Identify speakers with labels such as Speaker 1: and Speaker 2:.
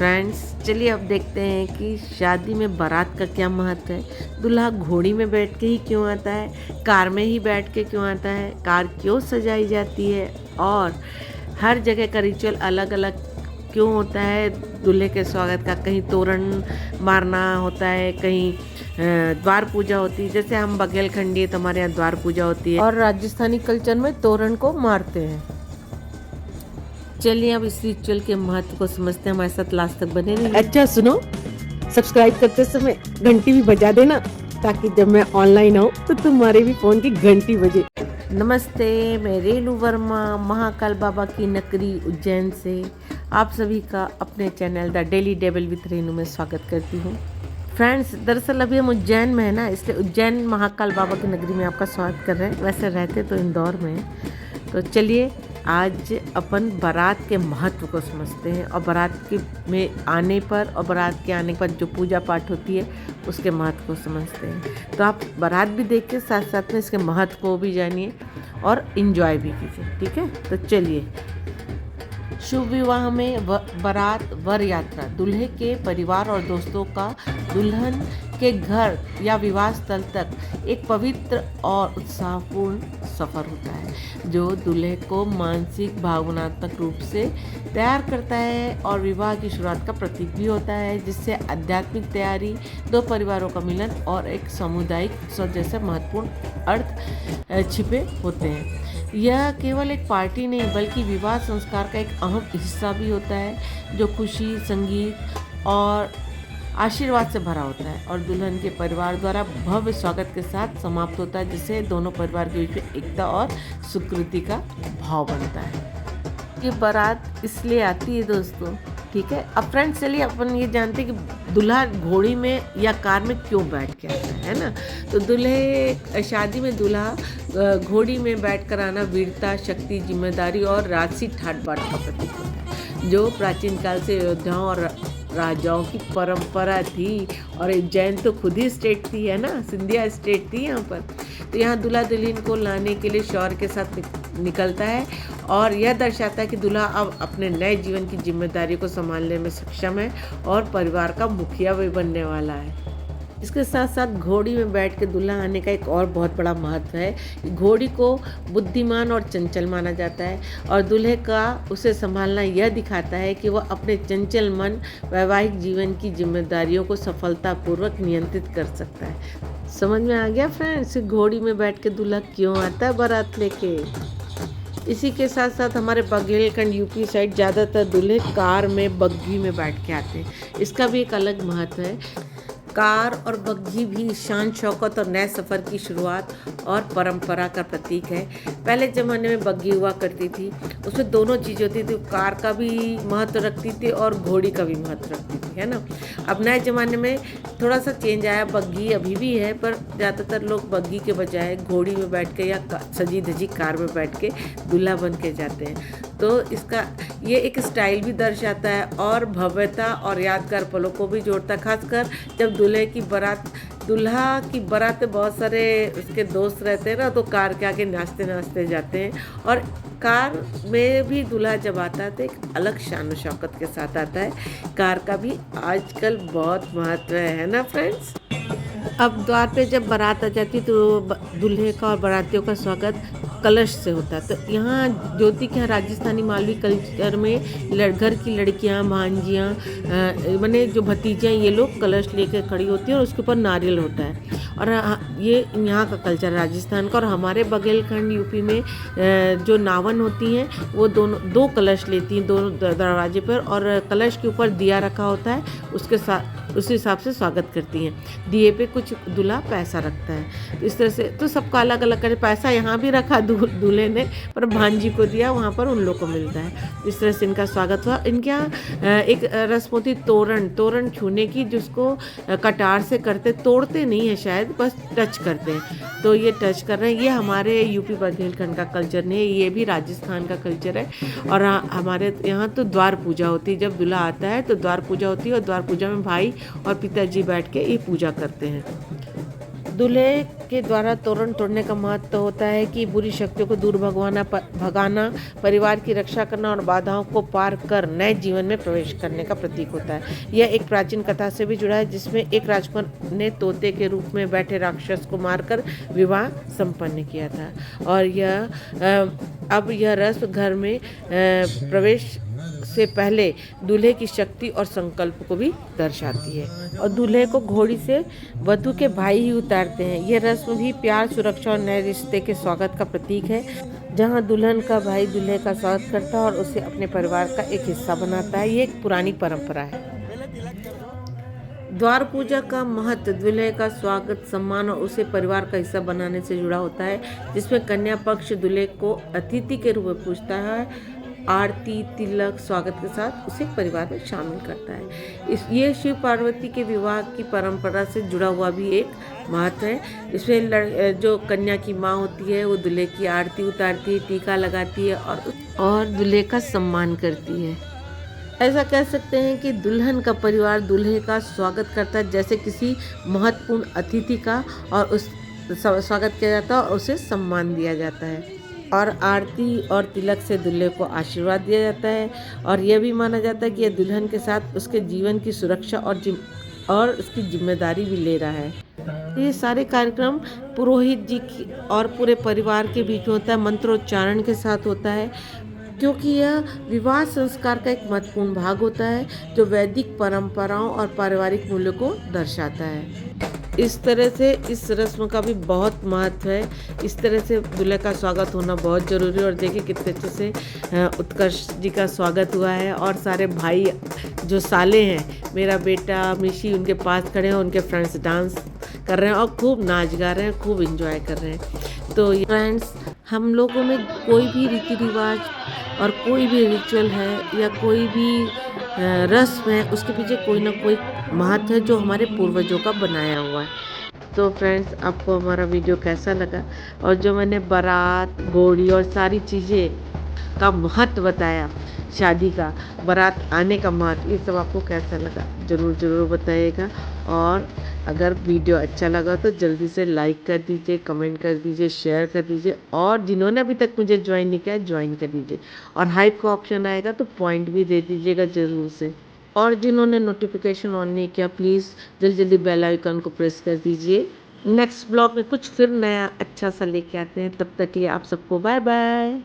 Speaker 1: Friends, चलिए अब देखते हैं कि शादी में बारात का क्या महत्व है। दूल्हा घोड़ी में बैठ के ही क्यों आता है, कार में ही बैठ के क्यों आता है, कार क्यों सजाई जाती है और हर जगह का रिचुअल अलग अलग क्यों होता है। दूल्हे के स्वागत का कहीं तोरण मारना होता है, कहीं द्वार पूजा होती है। जैसे हम बघेलखंडी है तो हमारे यहाँ द्वार पूजा होती है और राजस्थानी कल्चर में तोरण को मारते हैं। चलिए अब इस रिचुअल के महत्व को समझते हैं, हमारे साथ लास्ट तक बने रहिए।
Speaker 2: अच्छा सुनो, सब्सक्राइब करते समय घंटी भी बजा देना ताकि जब मैं ऑनलाइन आऊँ तो तुम्हारे भी फोन की घंटी बजे।
Speaker 1: नमस्ते, मैं रेणु वर्मा महाकाल बाबा की नगरी उज्जैन से आप सभी का अपने channel the daily devil with Renu में स्वागत करती हूँ। फ्रेंड्स, दरअसल अभी हम उज्जैन में है ना, इसलिए उज्जैन महाकाल बाबा की नगरी में आपका स्वागत कर रहे हैं। वैसे रहते तो इंदौर में हैं। तो चलिए आज अपन बारात के महत्व को समझते हैं और बारात के में आने पर और बारात के आने पर जो पूजा पाठ होती है उसके महत्व को समझते हैं। तो आप बारात भी देख के साथ साथ में इसके महत्व को भी जानिए और इन्जॉय भी कीजिए, ठीक है। तो चलिए, शुभ विवाह में बारात वर यात्रा दूल्हे के परिवार और दोस्तों का दुल्हन के घर या विवाह स्थल तक एक पवित्र और उत्साहपूर्ण सफ़र होता है जो दूल्हे को मानसिक भावनात्मक रूप से तैयार करता है और विवाह की शुरुआत का प्रतीक भी होता है, जिससे आध्यात्मिक तैयारी, दो परिवारों का मिलन और एक सामुदायिक उत्सव जैसे महत्वपूर्ण अर्थ छिपे होते हैं। यह केवल एक पार्टी नहीं बल्कि विवाह संस्कार का एक अहम हिस्सा भी होता है जो खुशी, संगीत और आशीर्वाद से भरा होता है और दुल्हन के परिवार द्वारा भव्य स्वागत के साथ समाप्त होता है, जिससे दोनों परिवार के बीच में एकता और स्वीकृति का भाव बनता है। ये बारात इसलिए आती है दोस्तों, ठीक है। अब फ्रेंड्स चलिए अपन ये जानते हैं कि दूल्हा घोड़ी में या कार में क्यों बैठ के आता है ना। तो दूल्हे शादी में दूल्हा घोड़ी में बैठ कर आना वीरता, शक्ति, जिम्मेदारी और राजसी ठाट बाट का प्रतीक होता है, जो प्राचीन काल से योद्धाओं और राजाओं की परंपरा थी। और उज्जैन तो खुद ही स्टेट थी, है ना, सिंधिया स्टेट थी यहाँ पर। तो यहाँ दूल्हा दुल्हन को लाने के लिए शौर्य के साथ निकलता है और यह दर्शाता है कि दूल्हा अब अपने नए जीवन की जिम्मेदारी को संभालने में सक्षम है और परिवार का मुखिया भी बनने वाला है। इसके साथ साथ घोड़ी में बैठ के दूल्हा आने का एक और बहुत बड़ा महत्व है। घोड़ी को बुद्धिमान और चंचल माना जाता है और दूल्हे का उसे संभालना यह दिखाता है कि वह अपने चंचल मन वैवाहिक जीवन की जिम्मेदारियों को सफलतापूर्वक नियंत्रित कर सकता है। समझ में आ गया फ्रेंड्स, घोड़ी में बैठ के दूल्हा क्यों आता है बारात लेके। इसी के साथ साथ हमारे बघेलखंड यूपी साइड ज़्यादातर दूल्हे कार में, बग्घी में बैठ के आते हैं। इसका भी एक अलग महत्व है। कार और बग्घी भी शान शौकत और नए सफ़र की शुरुआत और परंपरा का प्रतीक है। पहले ज़माने में बग्घी हुआ करती थी, उसमें दोनों चीज़ें होती थी, कार का भी महत्व रखती थी और घोड़ी का भी महत्व रखती थी, है ना। अब नए ज़माने में थोड़ा सा चेंज आया, बग्घी अभी भी है पर ज़्यादातर लोग बग्घी के बजाय घोड़ी में बैठ के या सजी धजी कार में बैठ के दूल्हा बन के जाते हैं। तो इसका ये एक स्टाइल भी दर्शाता है और भव्यता और यादगार पलों को भी जोड़ता है, खासकर जब दूल्हा की बारात में बहुत सारे उसके दोस्त रहते हैं ना, तो कार के आगे नाचते नाचते जाते हैं। और कार में भी दूल्हा जब आता है तो एक अलग शान और शौकत के साथ आता है। कार का भी आजकल बहुत महत्व है ना फ्रेंड्स। अब द्वार पे जब बारात आ जाती तो दूल्हे का और बारातियों का स्वागत कलश से होता है। तो यहाँ ज्योति के यहाँ राजस्थानी मालवी कल्चर में घर की लड़कियाँ, भांजियाँ, माने जो भतीजियाँ, ये लोग कलश लेकर खड़ी होती हैं और उसके ऊपर नारियल होता है। और ये यहाँ का कल्चर राजस्थान का। और हमारे बघेलखंड यूपी में जो नावन होती हैं वो दो कलश लेती हैं दोनों दरवाजे पर और कलश के ऊपर दिया रखा होता है, उसके साथ उस हिसाब से स्वागत करती हैं। दिए पे कुछ दूल्हा पैसा रखता है। इस तरह से तो सबका अलग अलग कर, पैसा यहाँ भी रखा दूल्हे ने, पर भांजी को दिया, वहाँ पर उन लोग को मिलता है। इस तरह से इनका स्वागत हुआ। इनके यहाँ एक रस्म होती तोरण छूने की, जिसको कटार से करते, तोड़ते नहीं है शायद, बस टच करते हैं। तो ये टच कर रहे हैं, ये हमारे यूपी बघेलखंड का कल्चर नहीं है, ये भी राजस्थान का कल्चर है। और हमारे यहाँ तो द्वार पूजा होती है, जब दूल्हा आता है तो द्वार पूजा होती है और द्वार पूजा में भाई और पिताजी बैठ के ये पूजा करते हैं। दूल्हे के द्वारा तोरण तोड़ने का महत्व होता है कि बुरी शक्तियों को दूर भगाना, परिवार की रक्षा करना और बाधाओं को पार कर नए जीवन में प्रवेश करने का प्रतीक होता है। यह एक प्राचीन कथा से भी जुड़ा है, जिसमें एक राजकुमार ने तोते के रूप में बैठे राक्षस को मारकर विवाह संपन्न किया था। और अब यह रस्म घर में प्रवेश से पहले दूल्हे की शक्ति और संकल्प को भी दर्शाती है। और दूल्हे को घोड़ी से वधु के भाई ही उतारते हैं। यह रस्म भी प्यार, सुरक्षा और नए रिश्ते के स्वागत का प्रतीक है, जहां दुल्हन का भाई दूल्हे का स्वागत करता है और उसे अपने परिवार का एक हिस्सा बनाता है। ये एक पुरानी परंपरा है। द्वार पूजा का महत्व दूल्हे का स्वागत, सम्मान और उसे परिवार का हिस्सा बनाने से जुड़ा होता है, जिसमें कन्या पक्ष दूल्हे को अतिथि के रूप में पूजता है, आरती, तिलक, स्वागत के साथ उसे परिवार में शामिल करता है। ये शिव पार्वती के विवाह की परंपरा से जुड़ा हुआ भी एक महत्व है। इसमें जो कन्या की माँ होती है वो दूल्हे की आरती उतारती है, टीका लगाती है और दूल्हे का सम्मान करती है। ऐसा कह सकते हैं कि दुल्हन का परिवार दूल्हे का स्वागत करता है जैसे किसी महत्वपूर्ण अतिथि का, और उस स्वागत किया जाता है और उसे सम्मान दिया जाता है। और आरती और तिलक से दूल्हे को आशीर्वाद दिया जाता है, और यह भी माना जाता है कि यह दुल्हन के साथ उसके जीवन की सुरक्षा और उसकी जिम्मेदारी भी ले रहा है। ये सारे कार्यक्रम पुरोहित जी की और पूरे परिवार के बीच में होता है, मंत्रोच्चारण के साथ होता है, क्योंकि यह विवाह संस्कार का एक महत्वपूर्ण भाग होता है जो वैदिक परंपराओं और पारिवारिक मूल्यों को दर्शाता है। इस तरह से इस रस्म का भी बहुत महत्व है। इस तरह से दूल्हे का स्वागत होना बहुत ज़रूरी है। और देखिए कितने अच्छे से उत्कर्ष जी का स्वागत हुआ है, और सारे भाई जो साले हैं, मेरा बेटा मिशी उनके पास खड़े हैं, उनके फ्रेंड्स डांस कर रहे हैं और खूब नाच गा रहे हैं, खूब इंजॉय कर रहे हैं। तो फ्रेंड्स, हम लोगों में कोई भी रीति रिवाज और कोई भी रिचुअल है या कोई भी रस्म है, उसके पीछे कोई ना कोई महत्व है जो हमारे पूर्वजों का बनाया हुआ है। तो फ्रेंड्स, आपको हमारा वीडियो कैसा लगा, और जो मैंने बारात, घोड़ी और सारी चीज़ें का महत्व बताया, शादी का, बारात आने का महत्व, ये सब आपको कैसा लगा ज़रूर बताइएगा। और अगर वीडियो अच्छा लगा तो जल्दी से लाइक कर दीजिए, कमेंट कर दीजिए, शेयर कर दीजिए, और जिन्होंने अभी तक मुझे ज्वाइन नहीं किया ज्वाइन कर दीजिए, और हाइप का ऑप्शन आएगा तो पॉइंट भी दे दीजिएगा ज़रूर से। और जिन्होंने नोटिफिकेशन ऑन नहीं किया प्लीज़ जल्दी बेल आइकन को प्रेस कर दीजिए। नेक्स्ट ब्लॉग में कुछ फिर नया अच्छा सा लेके आते हैं, तब तक के लिए आप सबको बाय बाय।